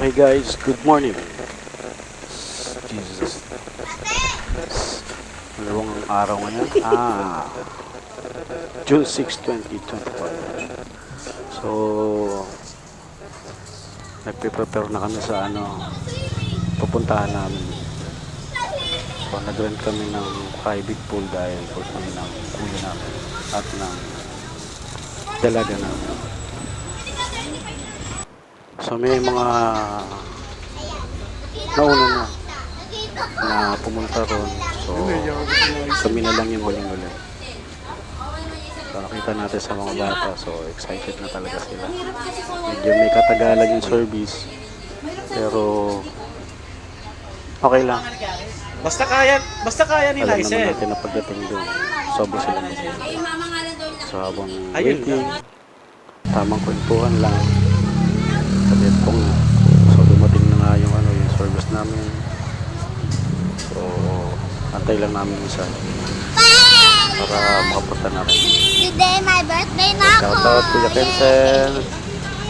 Okay guys, good morning. Jesus. Malawang ang araw ngayon. June 6, 2024. So, nagpe-prepare na kami sa pupuntahan namin. So, nag-rent kami ng private pool dahil for kami ng kuya namin at ng dalaga namin. So, may mga nauna na pumunta ron. So, kami na lang yung huling-huli. So, nakita natin sa mga bata. So, excited na talaga sila. Medyo may katagalan yung service. Pero, okay lang. Basta kaya nila, Alam naman Isel. natin na pagdating doon, sobrang sila masaya. So, habang waiting, tamang kwentuhan lang. Sabi ko nga, so dumating na nga yung service namin. So, antay lang namin isa para makapunta na rin. Today my birthday na ako. Shout out Kuya Kensen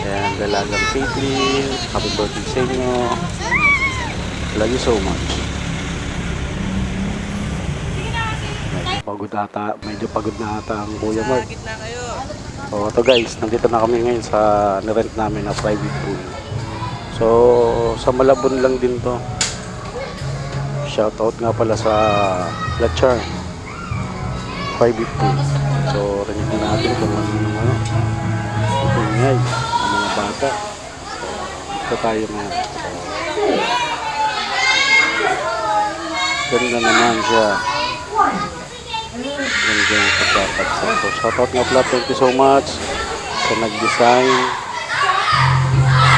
and Dalagang Caitlyn. Happy birthday sa inyo. Love you so much. Medyo pagod na ata ang Kuya Mark. So ito guys, nandito na kami ngayon sa nirent namin na private pool. So sa Malabon lang din to. Shout out nga pala sa Lachar private pool. So rinig na natin kung ano yung ingay ng mga bata. So ito tayo na. So, ganda naman siya. Ganda yung pagkakatsa. So shoutout nga pala, thank you so much sa nag-design,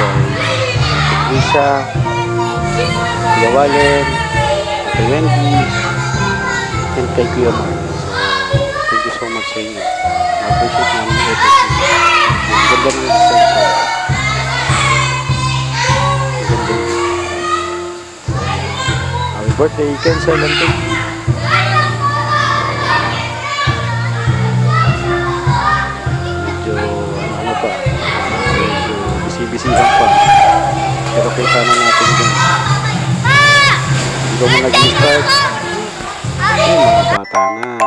kay Trisha, Kuya Wallen, kay Wendy, and kay Kuya Mark. So thank you so much sa inyo. Na-appreciate namin ito. Ang ganda ng design ko. Ang ganda. Happy birthday, Kenzel and Tink. Bisihan pa. Pero kita na natin dun. Hindi ko mo nag-start. Ay, mga bata na.